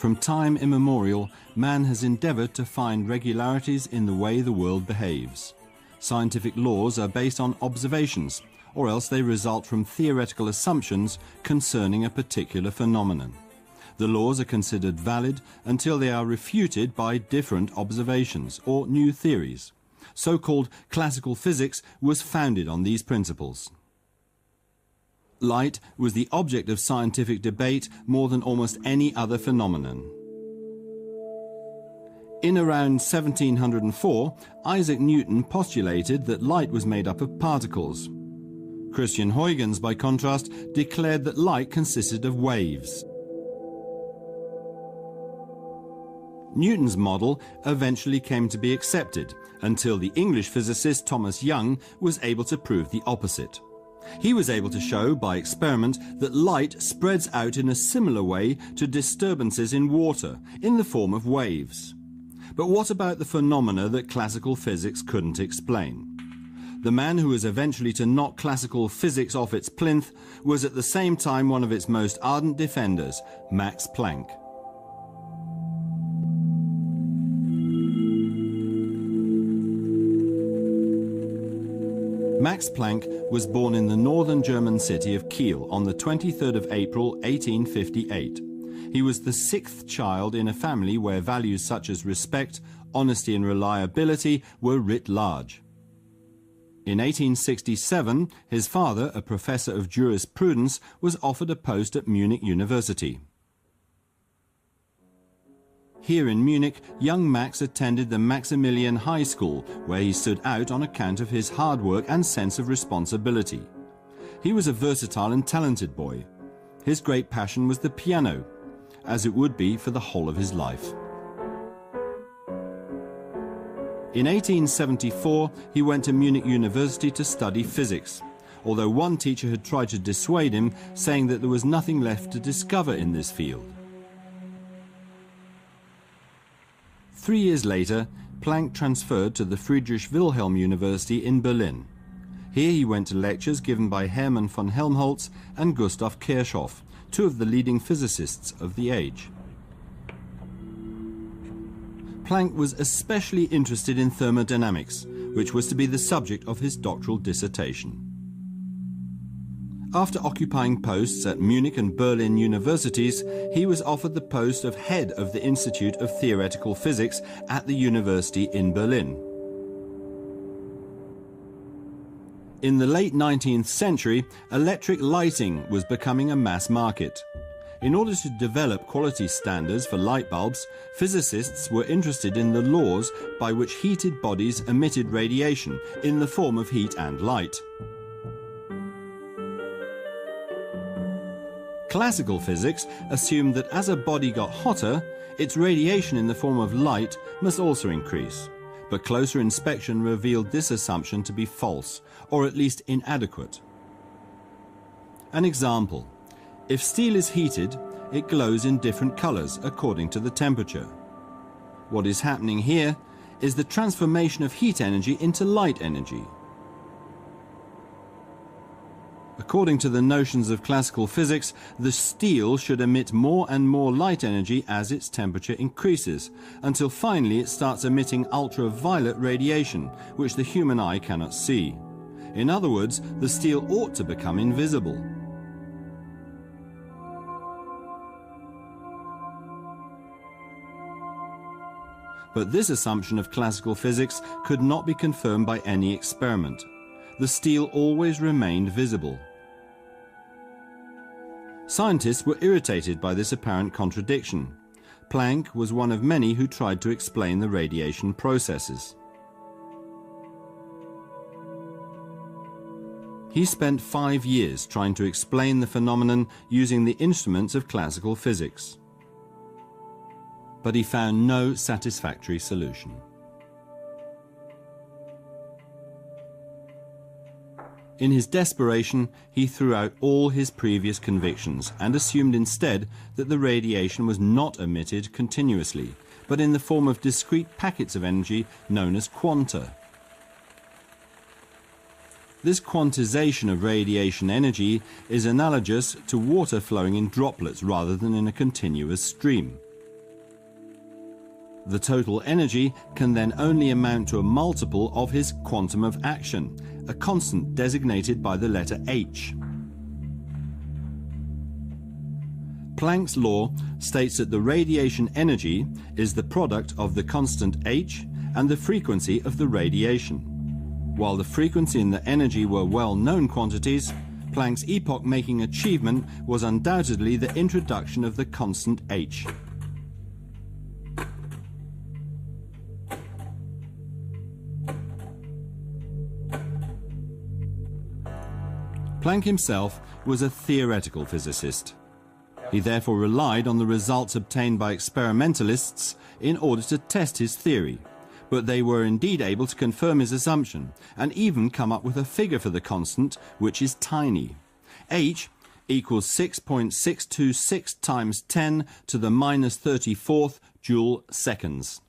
From time immemorial, man has endeavored to find regularities in the way the world behaves. Scientific laws are based on observations, or else they result from theoretical assumptions concerning a particular phenomenon. The laws are considered valid until they are refuted by different observations or new theories. So-called classical physics was founded on these principles. Light was the object of scientific debate more than almost any other phenomenon. In around 1704, Isaac Newton postulated that light was made up of particles. Christian Huygens, by contrast, declared that light consisted of waves. Newton's model eventually came to be accepted until the English physicist Thomas Young was able to prove the opposite. He was able to show by experiment that light spreads out in a similar way to disturbances in water in the form of waves. But what about the phenomena that classical physics couldn't explain? The man who was eventually to knock classical physics off its plinth was at the same time one of its most ardent defenders, Max Planck. Max Planck was born in the northern German city of Kiel on the 23rd of April 1858. He was the sixth child in a family where values such as respect, honesty and reliability were writ large. In 1867, his father, a professor of jurisprudence, was offered a post at Munich University. Here in Munich, young Max attended the Maximilian High School, where he stood out on account of his hard work and sense of responsibility. He was a versatile and talented boy. His great passion was the piano, as it would be for the whole of his life. In 1874, he went to Munich University to study physics, although one teacher had tried to dissuade him, saying that there was nothing left to discover in this field. 3 years later, Planck transferred to the Friedrich Wilhelm University in Berlin. Here he went to lectures given by Hermann von Helmholtz and Gustav Kirchhoff, two of the leading physicists of the age. Planck was especially interested in thermodynamics, which was to be the subject of his doctoral dissertation. After occupying posts at Munich and Berlin universities, he was offered the post of head of the Institute of Theoretical Physics at the university in Berlin. In the late 19th century, electric lighting was becoming a mass market. In order to develop quality standards for light bulbs, physicists were interested in the laws by which heated bodies emitted radiation in the form of heat and light. Classical physics assumed that as a body got hotter, its radiation in the form of light must also increase. But closer inspection revealed this assumption to be false, or at least inadequate. An example: if steel is heated, it glows in different colors according to the temperature. What is happening here is the transformation of heat energy into light energy. According to the notions of classical physics, the steel should emit more and more light energy as its temperature increases, until finally it starts emitting ultraviolet radiation, which the human eye cannot see. In other words, the steel ought to become invisible. But this assumption of classical physics could not be confirmed by any experiment. The steel always remained visible. Scientists were irritated by this apparent contradiction. Planck was one of many who tried to explain the radiation processes. He spent 5 years trying to explain the phenomenon using the instruments of classical physics. But he found no satisfactory solution. In his desperation, he threw out all his previous convictions and assumed instead that the radiation was not emitted continuously, but in the form of discrete packets of energy known as quanta. This quantization of radiation energy is analogous to water flowing in droplets rather than in a continuous stream. The total energy can then only amount to a multiple of his quantum of action, a constant designated by the letter h. Planck's law states that the radiation energy is the product of the constant h and the frequency of the radiation. While the frequency and the energy were well-known quantities, Planck's epoch-making achievement was undoubtedly the introduction of the constant h. Planck himself was a theoretical physicist. He therefore relied on the results obtained by experimentalists in order to test his theory, but they were indeed able to confirm his assumption and even come up with a figure for the constant, which is tiny. H equals 6.626 times 10 to the minus 34th joule seconds.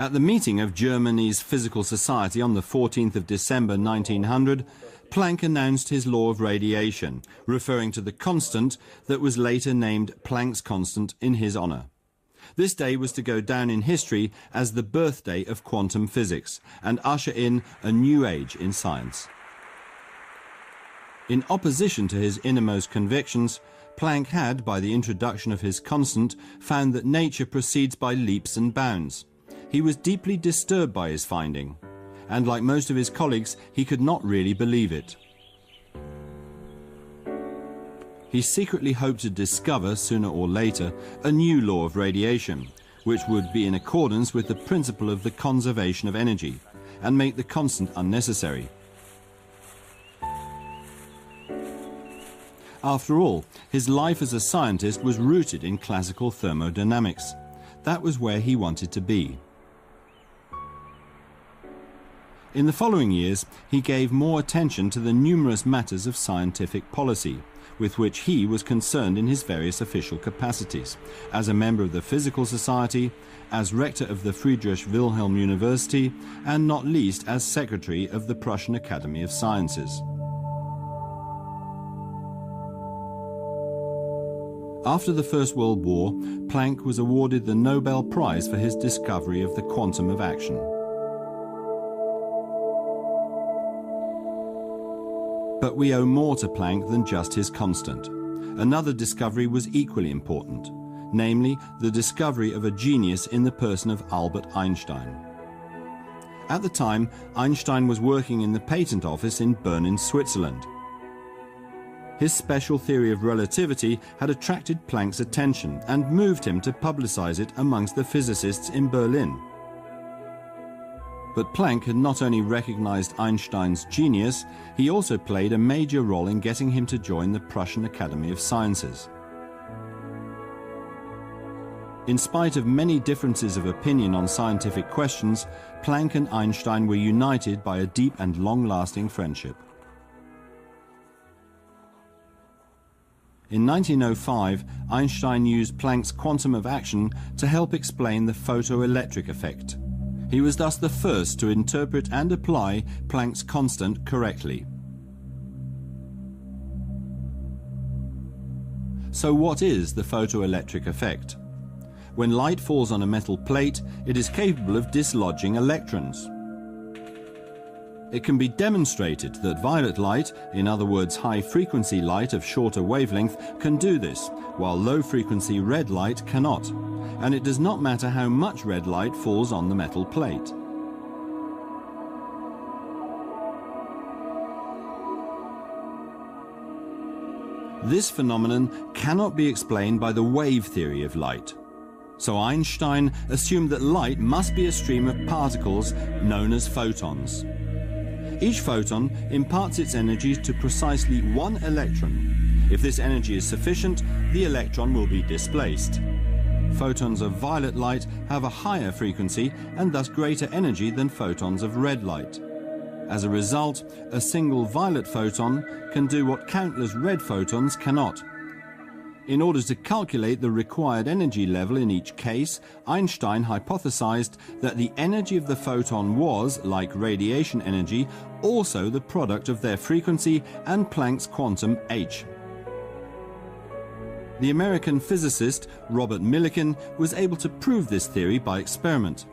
At the meeting of Germany's Physical Society on the 14th of December 1900, Planck announced his law of radiation, referring to the constant that was later named Planck's constant in his honor. This day was to go down in history as the birthday of quantum physics and usher in a new age in science. In opposition to his innermost convictions, Planck had, by the introduction of his constant, found that nature proceeds by leaps and bounds. He was deeply disturbed by his finding, and like most of his colleagues, he could not really believe it. He secretly hoped to discover, sooner or later, a new law of radiation, which would be in accordance with the principle of the conservation of energy, and make the constant unnecessary. After all, his life as a scientist was rooted in classical thermodynamics. That was where he wanted to be. In the following years, he gave more attention to the numerous matters of scientific policy, with which he was concerned in his various official capacities, as a member of the Physical Society, as rector of the Friedrich Wilhelm University, and not least as secretary of the Prussian Academy of Sciences. After the First World War, Planck was awarded the Nobel Prize for his discovery of the quantum of action. But we owe more to Planck than just his constant. Another discovery was equally important, namely the discovery of a genius in the person of Albert Einstein. At the time, Einstein was working in the patent office in Bern, Switzerland. His special theory of relativity had attracted Planck's attention and moved him to publicize it amongst the physicists in Berlin. But Planck had not only recognized Einstein's genius, he also played a major role in getting him to join the Prussian Academy of Sciences. In spite of many differences of opinion on scientific questions, Planck and Einstein were united by a deep and long-lasting friendship. In 1905, Einstein used Planck's quantum of action to help explain the photoelectric effect. He was thus the first to interpret and apply Planck's constant correctly. So what is the photoelectric effect? When light falls on a metal plate, it is capable of dislodging electrons. It can be demonstrated that violet light, in other words high-frequency light of shorter wavelength, can do this, while low-frequency red light cannot. And it does not matter how much red light falls on the metal plate. This phenomenon cannot be explained by the wave theory of light. So Einstein assumed that light must be a stream of particles known as photons. Each photon imparts its energy to precisely one electron. If this energy is sufficient, the electron will be displaced. Photons of violet light have a higher frequency and thus greater energy than photons of red light. As a result, a single violet photon can do what countless red photons cannot. In order to calculate the required energy level in each case, Einstein hypothesized that the energy of the photon was, like radiation energy, also the product of their frequency and Planck's quantum h. The American physicist Robert Millikan was able to prove this theory by experiment.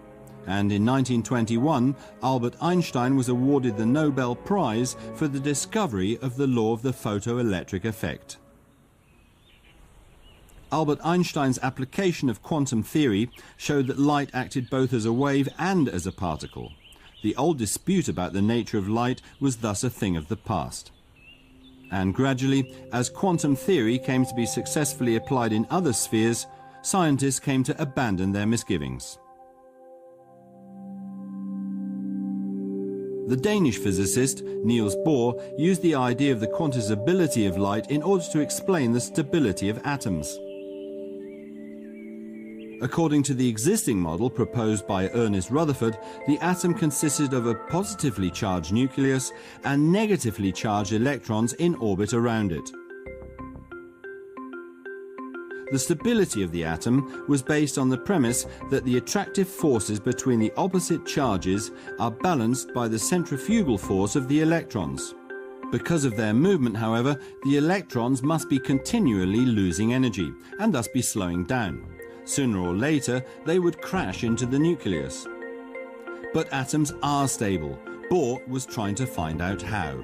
And in 1921, Albert Einstein was awarded the Nobel Prize for the discovery of the law of the photoelectric effect. Albert Einstein's application of quantum theory showed that light acted both as a wave and as a particle. The old dispute about the nature of light was thus a thing of the past. And gradually, as quantum theory came to be successfully applied in other spheres, scientists came to abandon their misgivings. The Danish physicist Niels Bohr used the idea of the quantizability of light in order to explain the stability of atoms. According to the existing model proposed by Ernest Rutherford, the atom consisted of a positively charged nucleus and negatively charged electrons in orbit around it. The stability of the atom was based on the premise that the attractive forces between the opposite charges are balanced by the centrifugal force of the electrons. Because of their movement, however, the electrons must be continually losing energy and thus be slowing down. Sooner or later, they would crash into the nucleus. But atoms are stable. Bohr was trying to find out how.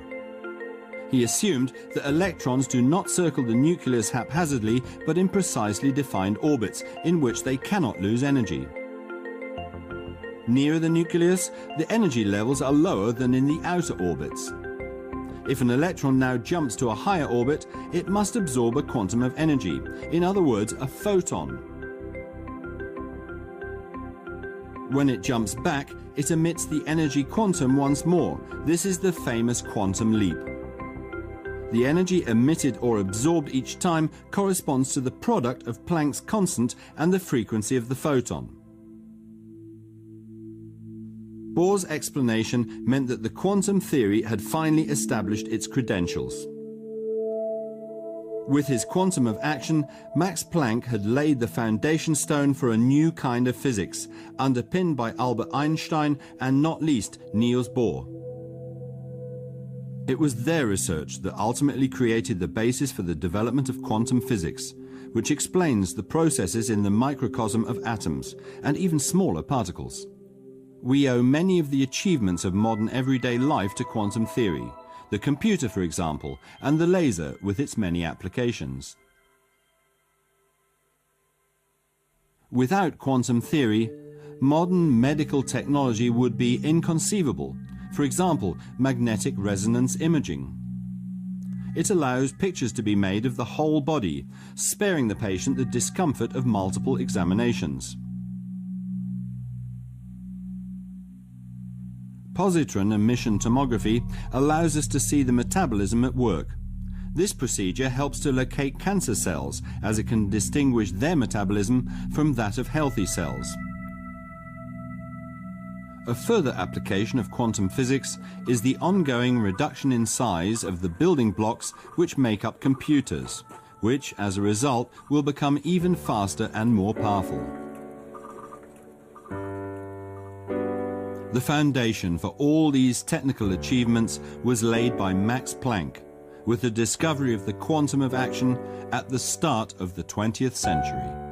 He assumed that electrons do not circle the nucleus haphazardly, but in precisely defined orbits, in which they cannot lose energy. Nearer the nucleus, the energy levels are lower than in the outer orbits. If an electron now jumps to a higher orbit, it must absorb a quantum of energy, in other words, a photon. When it jumps back, it emits the energy quantum once more. This is the famous quantum leap. The energy emitted or absorbed each time corresponds to the product of Planck's constant and the frequency of the photon. Bohr's explanation meant that the quantum theory had finally established its credentials. With his quantum of action, Max Planck had laid the foundation stone for a new kind of physics, underpinned by Albert Einstein and not least Niels Bohr. It was their research that ultimately created the basis for the development of quantum physics, which explains the processes in the microcosm of atoms and even smaller particles. We owe many of the achievements of modern everyday life to quantum theory. The computer, for example, and the laser with its many applications. Without quantum theory, modern medical technology would be inconceivable. For example, magnetic resonance imaging. It allows pictures to be made of the whole body, sparing the patient the discomfort of multiple examinations. Positron emission tomography allows us to see the metabolism at work. This procedure helps to locate cancer cells, as it can distinguish their metabolism from that of healthy cells. A further application of quantum physics is the ongoing reduction in size of the building blocks which make up computers, which, as a result, will become even faster and more powerful. The foundation for all these technical achievements was laid by Max Planck, with the discovery of the quantum of action at the start of the 20th century.